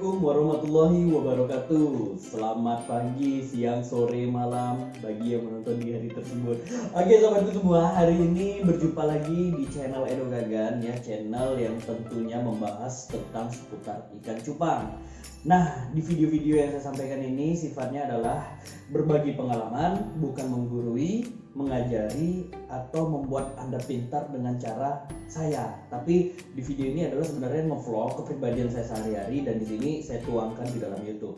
Assalamualaikum warahmatullahi wabarakatuh. Selamat pagi, siang, sore, malam bagi yang menonton di hari tersebut. Oke sobatku semua, hari ini berjumpa lagi di channel Edo Gagan ya, channel yang tentunya membahas tentang seputar ikan cupang. Nah, di video-video yang saya sampaikan ini sifatnya adalah berbagi pengalaman, bukan menggurui, mengajari, atau membuat Anda pintar dengan cara saya. Tapi di video ini adalah sebenarnya nge-vlog kepribadian saya sehari-hari dan di sini saya tuangkan di dalam YouTube.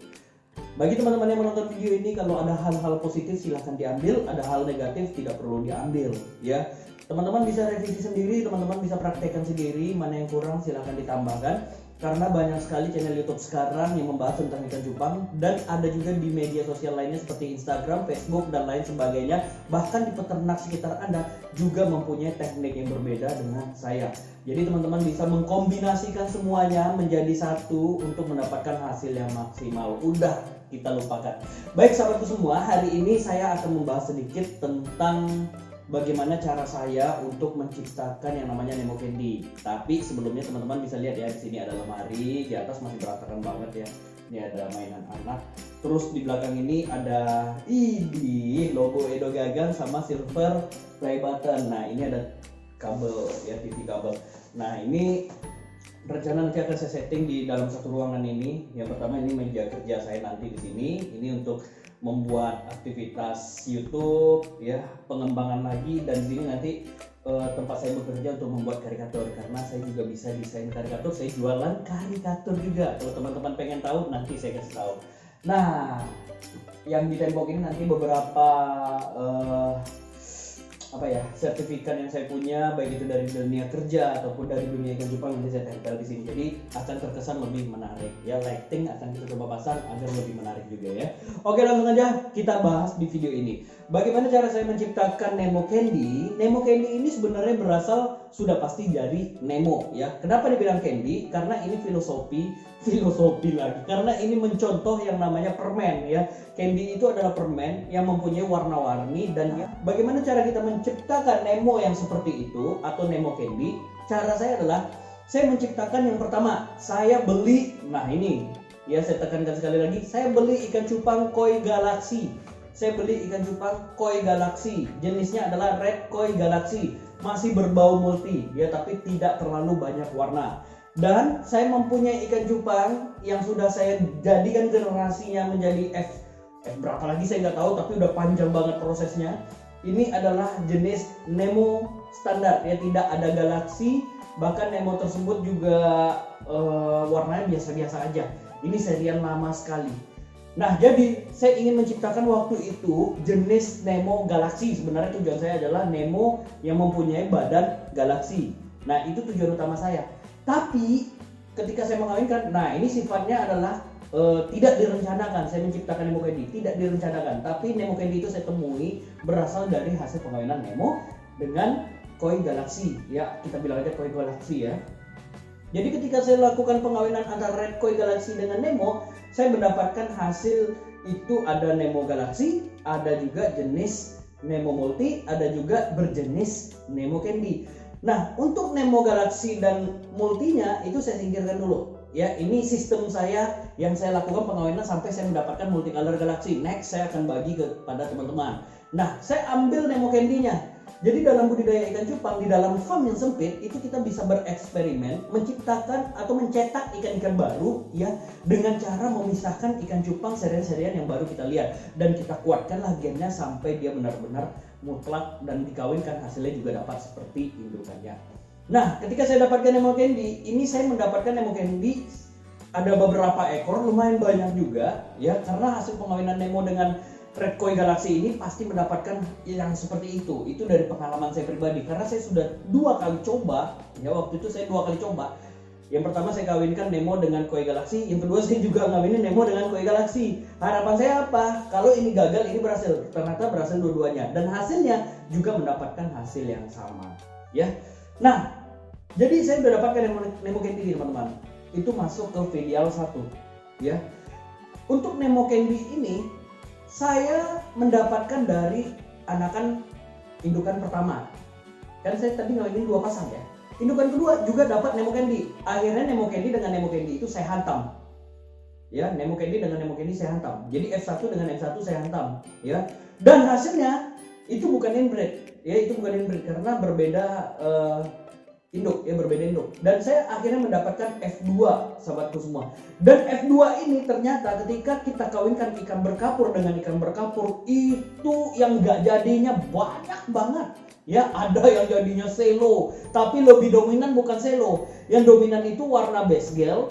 Bagi teman-teman yang menonton video ini, kalau ada hal-hal positif silahkan diambil, ada hal negatif tidak perlu diambil ya. Teman-teman bisa revisi sendiri, teman-teman bisa praktekkan sendiri, mana yang kurang silahkan ditambahkan. Karena banyak sekali channel YouTube sekarang yang membahas tentang ikan cupang, dan ada juga di media sosial lainnya seperti Instagram, Facebook, dan lain sebagainya. Bahkan di peternak sekitar Anda juga mempunyai teknik yang berbeda dengan saya. Jadi teman-teman bisa mengkombinasikan semuanya menjadi satu untuk mendapatkan hasil yang maksimal. Udah kita lupakan. Baik sahabatku semua, hari ini saya akan membahas sedikit tentang bagaimana cara saya untuk menciptakan yang namanya Nemo Candy. Tapi sebelumnya teman-teman bisa lihat ya, di sini ada lemari, di atas masih berantakan banget ya. Ini ada mainan anak. Terus di belakang ini ada logo Edo Gagan sama silver play button. Nah, ini ada kabel ya, TV kabel. Nah, ini rencana nanti akan saya setting di dalam satu ruangan ini. Yang pertama ini meja kerja saya nanti di sini. Ini untuk membuat aktivitas YouTube ya, pengembangan lagi, dan di sini nanti tempat saya bekerja untuk membuat karikatur, karena saya juga bisa desain karikatur, saya jualan karikatur juga. Kalau teman-teman pengen tahu nanti saya kasih tahu. Nah, yang di tembok ini nanti beberapa sertifikat yang saya punya, baik itu dari dunia kerja ataupun dari dunia ikan cupang, nanti saya tempel di sini. Jadi akan terkesan lebih menarik ya. Lighting akan kita coba pasang agar lebih menarik juga ya. Oke, langsung aja kita bahas di video ini. Bagaimana cara saya menciptakan Nemo Candy? Nemo Candy ini sebenarnya berasal sudah pasti dari Nemo ya. Kenapa dibilang candy? Karena ini filosofi lagi. Karena ini mencontoh yang namanya permen ya. Candy itu adalah permen yang mempunyai warna-warni, dan bagaimana cara kita menciptakan Nemo yang seperti itu atau Nemo Candy? Cara saya adalah saya menciptakan yang pertama, saya beli, nah ini ya, saya tekankan sekali lagi, saya beli ikan cupang koi galaksi. Saya beli ikan cupang koi galaksi, jenisnya adalah red koi galaksi, masih berbau multi ya, tapi tidak terlalu banyak warna. Dan saya mempunyai ikan cupang yang sudah saya jadikan generasinya menjadi F berapa lagi saya nggak tahu, tapi udah panjang banget prosesnya. Ini adalah jenis Nemo standar ya, tidak ada galaksi, bahkan Nemo tersebut juga warnanya biasa-biasa aja. Ini serian lama sekali. Nah, jadi saya ingin menciptakan waktu itu jenis Nemo galaksi. Sebenarnya tujuan saya adalah Nemo yang mempunyai badan galaksi. Nah, itu tujuan utama saya. Tapi ketika saya mengawinkan, nah ini sifatnya adalah tidak direncanakan. Saya menciptakan Nemo Candy tidak direncanakan, tapi Nemo Candy itu saya temui berasal dari hasil pengawinan Nemo dengan koi galaksi ya, kita bilang aja koi galaksi ya. Jadi ketika saya lakukan pengawinan antara red koi galaksi dengan Nemo, saya mendapatkan hasil itu ada Nemo galaksi, ada juga jenis Nemo multi, ada juga berjenis Nemo Candy. Nah, untuk Nemo galaksi dan multinya itu saya singkirkan dulu. Ya, ini sistem saya yang saya lakukan pengawinan sampai saya mendapatkan multicolor galaksi. Next saya akan bagi kepada teman-teman. Nah, saya ambil Nemo Candy-nya. Jadi dalam budidaya ikan cupang di dalam farm yang sempit itu kita bisa bereksperimen menciptakan atau mencetak ikan-ikan baru ya, dengan cara memisahkan ikan cupang serian-serian yang baru kita lihat, dan kita kuatkanlah gennya sampai dia benar-benar mutlak dan dikawinkan, hasilnya juga dapat seperti indukannya. Nah, ketika saya dapatkan Nemo Candy, ini saya mendapatkan Nemo Candy ada beberapa ekor, lumayan banyak juga ya, karena hasil pengawinan Nemo dengan red koi galaksi ini pasti mendapatkan yang seperti itu. Itu dari pengalaman saya pribadi, karena saya sudah 2 kali coba ya. Waktu itu saya 2 kali coba. Yang pertama saya kawinkan Nemo dengan koi galaksi, yang kedua saya juga ngawinin Nemo dengan koi galaksi. Harapan saya apa? Kalau ini gagal, ini berhasil. Ternyata berhasil dua-duanya, dan hasilnya juga mendapatkan hasil yang sama ya. Nah, jadi saya sudah dapatkan Nemo Candy teman-teman. Itu masuk ke filial 1 ya. Untuk Nemo Candy ini saya mendapatkan dari anakan indukan pertama. Kan saya tadi ngawinin 2 pasang ya. Indukan kedua juga dapat Nemo Candy. Akhirnya Nemo Candy dengan Nemo Candy itu saya hantam. Ya, Nemo Candy dengan Nemo Candy saya hantam. Jadi F1 dengan F1 saya hantam, ya. Dan hasilnya itu bukan inbreed, ya, itu bukan inbreed karena berbeda induk, ya, berbeda induk. Dan saya akhirnya mendapatkan F2, sahabatku semua. Dan F2 ini ternyata ketika kita kawinkan ikan berkapur dengan ikan berkapur, itu yang nggak jadinya banyak banget. Ya, ada yang jadinya selo, tapi lebih dominan bukan selo. Yang dominan itu warna basegel,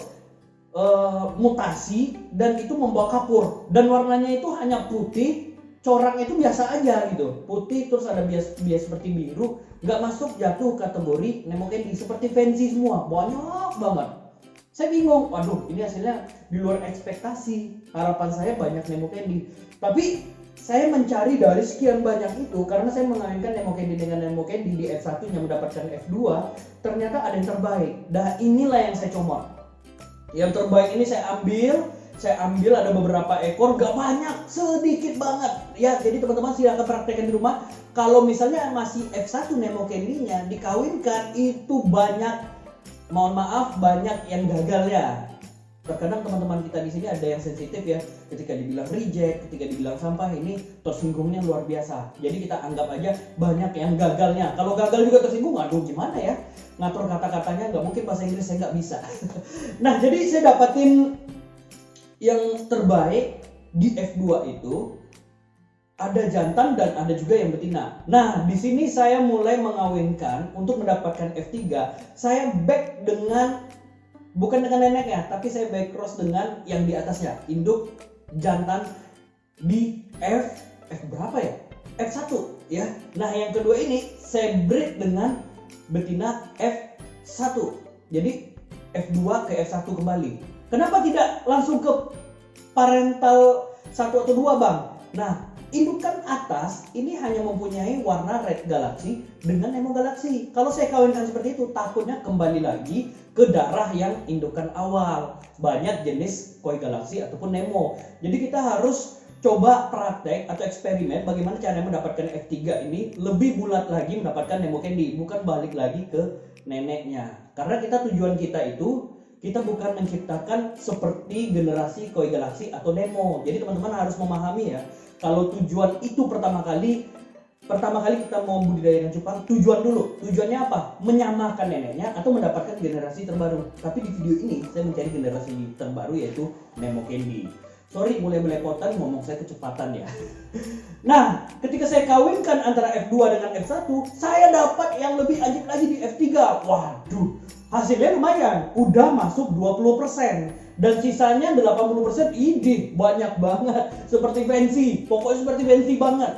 mutasi, dan itu membawa kapur, dan warnanya itu hanya putih, corak itu biasa aja gitu, putih terus ada bias seperti biru, nggak masuk jatuh kategori Nemo Candy, seperti fancy semua, banyak banget. Saya bingung, waduh ini hasilnya di luar ekspektasi, harapan saya banyak Nemo Candy, tapi saya mencari dari sekian banyak itu karena saya mengawinkan Nemo Candy dengan Nemo Candy di F1 yang mendapatkan F2, ternyata ada yang terbaik. Nah inilah yang saya coba. Yang terbaik ini saya ambil ada beberapa ekor, gak banyak, sedikit banget. Ya, jadi teman-teman silahkan praktekkan di rumah. Kalau misalnya masih F1 Nemo Candy-nya dikawinkan, itu banyak, mohon maaf, banyak yang gagalnya. Terkadang teman-teman kita di sini ada yang sensitif ya, ketika dibilang reject, ketika dibilang sampah, ini tersinggungnya luar biasa. Jadi kita anggap aja banyak yang gagalnya. Kalau gagal juga tersinggung, aduh gimana ya? Ngatur kata-katanya nggak mungkin, bahasa Inggris saya nggak bisa. Nah jadi saya dapatin yang terbaik di F2 itu ada jantan dan ada juga yang betina. Nah di sini saya mulai mengawinkan untuk mendapatkan F3. Saya back dengan bukan dengan neneknya, tapi saya back cross dengan yang di atasnya, induk jantan di F berapa ya? F1 ya. Nah yang kedua ini saya breed dengan betina F1. Jadi F2 ke F1 kembali. Kenapa tidak langsung ke parental 1 atau 2 bang? Nah indukan atas ini hanya mempunyai warna red galaxy dengan Nemo galaxy. Kalau saya kawinkan seperti itu, takutnya kembali lagi ke darah yang indukan awal. Banyak jenis koi galaxy ataupun Nemo. Jadi kita harus coba praktek atau eksperimen bagaimana cara mendapatkan F3 ini lebih bulat lagi mendapatkan Nemo Candy, bukan balik lagi ke neneknya. Karena tujuan kita itu, kita bukan menciptakan seperti generasi koi galaxy atau Nemo. Jadi teman-teman harus memahami ya, kalau tujuan itu pertama kali kita mau budidayakan cupang, tujuannya apa? Menyamakan neneknya atau mendapatkan generasi terbaru. Tapi di video ini saya mencari generasi terbaru, yaitu Nemo Candy. Sorry, mulai belepotan, ngomong saya kecepatan ya. Nah, ketika saya kawinkan antara F2 dengan F1, saya dapat yang lebih ajib lagi di F3. Waduh, hasilnya lumayan, udah masuk 20%. Dan sisanya 80%, idih, banyak banget. Seperti fancy, pokoknya seperti fancy banget.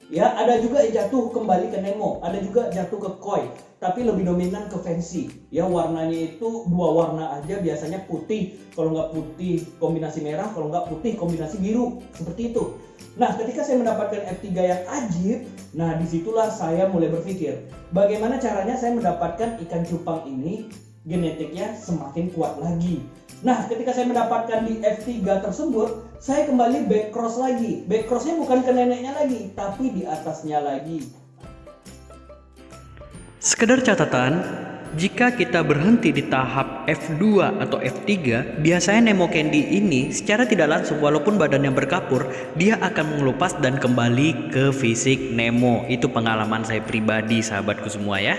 Ya, ada juga yang jatuh kembali ke Nemo, ada juga jatuh ke koi, tapi lebih dominan ke fancy. Ya, warnanya itu 2 warna aja, biasanya putih, kalau nggak putih kombinasi merah, kalau nggak putih kombinasi biru, seperti itu. Nah, ketika saya mendapatkan F3 yang ajib, nah disitulah saya mulai berpikir, bagaimana caranya saya mendapatkan ikan cupang ini genetiknya semakin kuat lagi. Nah, ketika saya mendapatkan di F3 tersebut, saya kembali back cross lagi. Back crossnya bukan ke neneknya lagi, tapi di atasnya lagi. Sekedar catatan, jika kita berhenti di tahap F2 atau F3, biasanya Nemo Candy ini secara tidak langsung walaupun badannya berkapur, dia akan mengelupas dan kembali ke fisik Nemo. Itu pengalaman saya pribadi, sahabatku semua ya.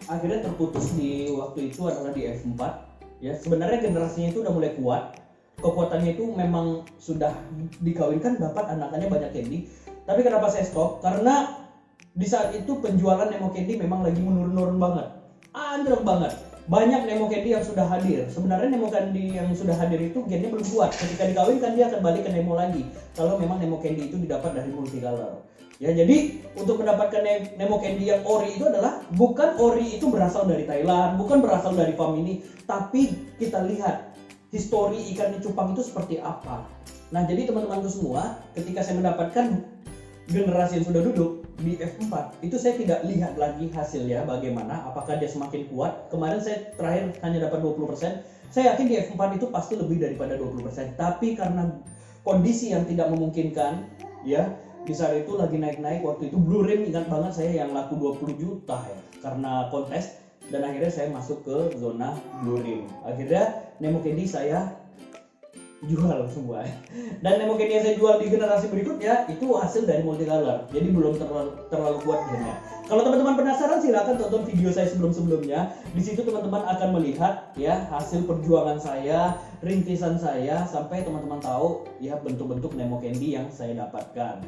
Akhirnya terputus di waktu itu adalah di F4. Ya, sebenarnya generasinya itu udah mulai kuat. Kekuatannya itu memang sudah dikawinkan, dapat anakannya banyak candy. Tapi kenapa saya stop? Karena di saat itu penjualan Nemo Candy memang lagi menurun banget. Anjlok banget. Banyak Nemo Candy yang sudah hadir. Sebenarnya Nemo Candy yang sudah hadir itu gennya belum kuat. Ketika dikawinkan dia akan balik ke Nemo lagi. Kalau memang Nemo Candy itu didapat dari multicolor. Ya, jadi untuk mendapatkan Nemo Candy yang ori itu adalah bukan ori itu berasal dari Thailand, bukan berasal dari farm ini, tapi kita lihat histori ikan cupang itu seperti apa. Nah, jadi teman-temanku semua, ketika saya mendapatkan generasi yang sudah duduk di F4, itu saya tidak lihat lagi hasilnya bagaimana, apakah dia semakin kuat. Kemarin saya terakhir hanya dapat 20%. Saya yakin di F4 itu pasti lebih daripada 20%, tapi karena kondisi yang tidak memungkinkan, ya, di saat itu lagi naik-naik, waktu itu Blue Rim, ingat banget saya yang laku 20 juta ya karena kontes, dan akhirnya saya masuk ke zona Blue Rim. Akhirnya Nemo Candy saya jual semua. Dan Nemo Candy yang saya jual di generasi berikutnya itu hasil dari multicolor, jadi belum terlalu kuat gennya. Kalau teman-teman penasaran silahkan tonton video saya sebelumnya. Di situ teman-teman akan melihat ya hasil perjuangan saya, rintisan saya, sampai teman-teman tahu ya bentuk-bentuk Nemo Candy yang saya dapatkan.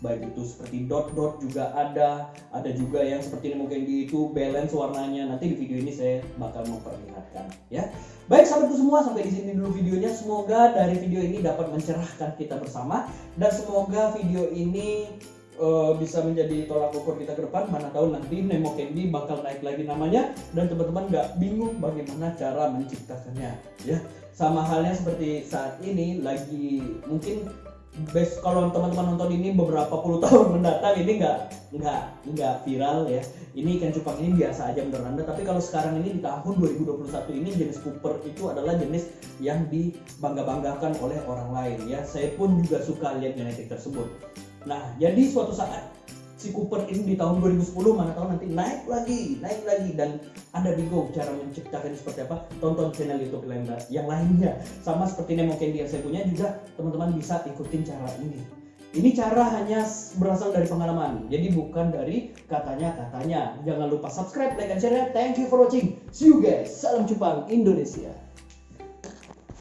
Baik itu seperti dot-dot juga ada juga yang seperti Nemo Candy itu balance warnanya. Nanti di video ini saya bakal memperlihatkan ya. Baik sahabatku semua, sampai di sini dulu videonya. Semoga dari video ini dapat mencerahkan kita bersama, dan semoga video ini bisa menjadi tolak ukur kita ke depan. Mana tahu nanti Nemo Candy bakal naik lagi namanya dan teman-teman nggak bingung bagaimana cara menciptakannya ya. Sama halnya seperti saat ini lagi mungkin kalau teman-teman nonton ini beberapa puluh tahun mendatang ini nggak viral ya. Ini ikan cupang ini biasa aja menurut Anda, tapi kalau sekarang ini di tahun 2021 ini jenis Cooper itu adalah jenis yang dibangga-banggakan oleh orang lain ya. Saya pun juga suka lihat genetik tersebut. Nah, jadi suatu saat si Cooper ini di tahun 2010 mana tahu nanti naik lagi dan Anda bingung cara menciptakan seperti apa, tonton channel YouTube yang lainnya. Sama seperti Nemo Candy yang saya punya juga, teman-teman bisa ikutin cara ini. Ini cara hanya berasal dari pengalaman, jadi bukan dari katanya. Jangan lupa subscribe, like, and share. Thank you for watching. See you guys. Salam Cupang Indonesia.